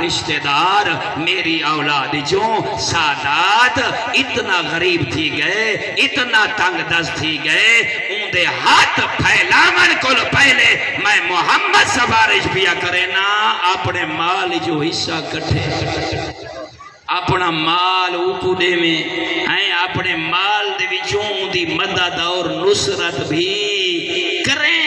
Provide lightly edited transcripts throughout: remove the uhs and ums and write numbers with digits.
رشتہ دار میری اولاد جو سادات اتنا غریب تھی گئے، اتنا تنگ دست تھی گئے، اندے ہاتھ پھیلاون کو پہلے میں محمد سفارش پیا کرے نا اپنے مال جو حصہ کٹھے، اپنا مال اوکو دے میں ہیں، اپنے مال دے وچوں دی مدد اور نصرت بھی کریں۔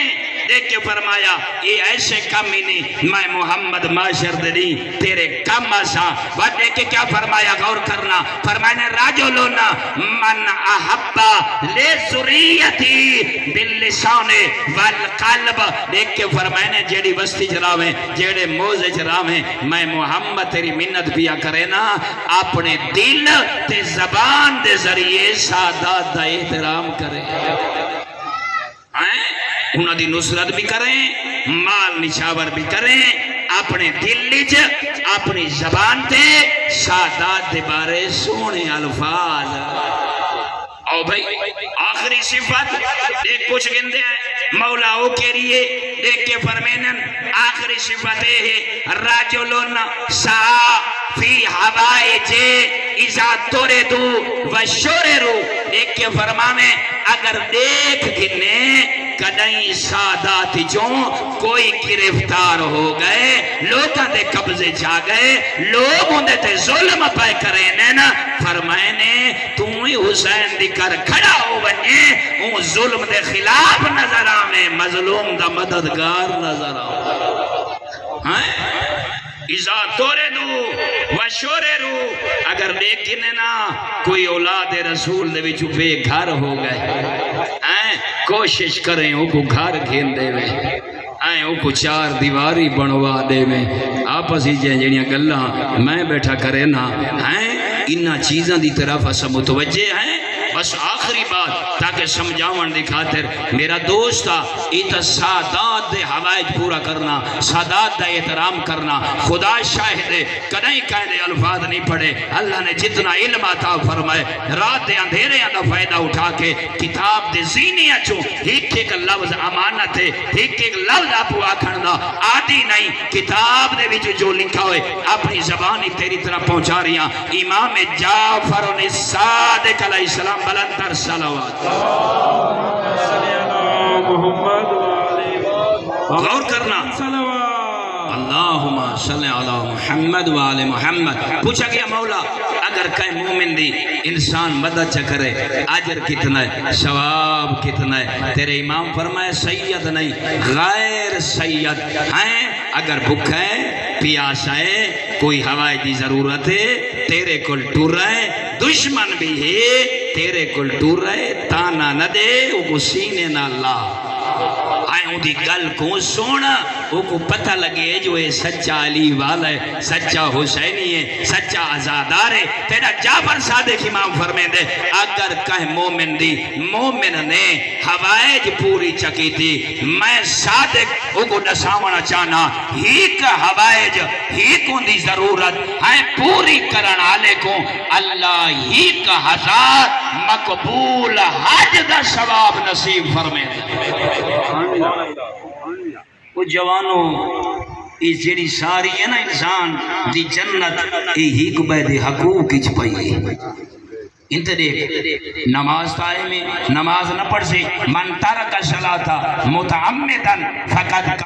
دیکھ کے فرمایا یہ ایسے کم ہی نہیں، میں محمد معاشر دے تیرے کم آسا۔ وہ دیکھ کے کیا فرمایا، غور کرنا، فرمایا رجل من احبا لے ذریتی باللسان والقلب۔ دیکھ کے فرمایا جیڑی بستی چراویں، جیڑے موزے چراویں، میں محمد تیری منت پیا کرے نا اپنے دل تے زبان دے ذریعے سادات دا احترام کرے، انہاں دی نصرت بھی کریں، مال نشاور بھی کریں، اپنے دل لج اپنی زبان تے سادات دے بارے سونے الفاظ۔ او بھائی آخری صفت دیکھ کچھ گندے ہیں مولا او کے لیے، دیکھ کے فرمینن آخری صفت ہے رجلن سا فی حوائج اذا توردو و شوررو۔ دیکھ کے فرمانے اگر دیکھ گنے کدائیں سادات جو کوئی گرفتار ہو گئے، لوگاں دے قبضے جا گئے، لوگوں دے تے ظلم پائے کریں نا، فرمائنے تو ہی حسین دی کر کھڑا ہو بنے، اون ظلم دے خلاف نظر آمیں، مظلوم دا مددگار نظر آمیں۔ اذا توردو و شوررو، اگر دیکھنے نا کوئی اولاد رسول دے وچ بے گھر ہو گئے، کوشش کریں او کو گھر گھین دے میں، او کو چار دیواری بنوا دے میں، آپس ہی جہاں گلاں میں بیٹھا کرے نا، انہاں چیزاں دی طرف اسا متوجہ ہیں۔ بس آخری بات تاکہ سمجھاون دی خاطر میرا دوستا ایتا سادات دے حوائج پورا کرنا، سادات دا احترام کرنا، خدا شاہد کدائیں قائدے الفاظ نہیں پڑھے۔ اللہ نے جتنا علم عطا فرمائے رات دے اندھیرے دا فائدہ اٹھا کے کتاب دے زینی اچھو ایک ایک لفظ امانت ہے، ایک ایک لفظ آپ آکھن دا آدھی نہیں، کتاب دے وچ جو لکھا ہوئے اپنی زبانی تیری طرح پہنچا رہی ہیں۔ امام جعفر صادق علیہ السلام بلندر صلوات، غور کرنا، اللہم صلی علی محمد وآل محمد۔ پوچھا گیا مولا اگر کہیں مومن دی انسان مدد چکرے اجر کتنا ہے، ثواب کتنا ہے؟ تیرے امام فرمائے سید نہیں غیر سید ہیں، اگر بھوکا ہے پیاسا ہے کوئی ہوائی دی ضرورت ہے تیرے کل ٹور رہے، دشمن بھی ہے تیرے کل ٹور رہے، تانا نہ دے وہ کو سینے نہ لا، آئیں دی گل کو سونا وہ کو پتہ لگے جو یہ سچا علی والا ہے، سچا حسینی ہے، سچا آزادار ہے۔ تیرا جعفر صادق امام فرمائے دے اگر کہیں مومن دی مومن نے حوائج پوری چکی تھی، میں صادق وہ کو نسامنا چاہنا ہی کا حوائج ہی کو دی ضرورت ہے پوری کرن آلے کو اللہ ہی کا ہزار مقبول حج دا ثواب نصیب فرمائے دے۔ وہ جوانوں اس جیڑی ساری ہے نا انسان دی جنت ہی کو بے دے حقوق کی چھپائی ہے۔ انت دیکھ نماز تائے میں نماز نہ پڑھ سے من ترک صلاۃ متعمدن فقط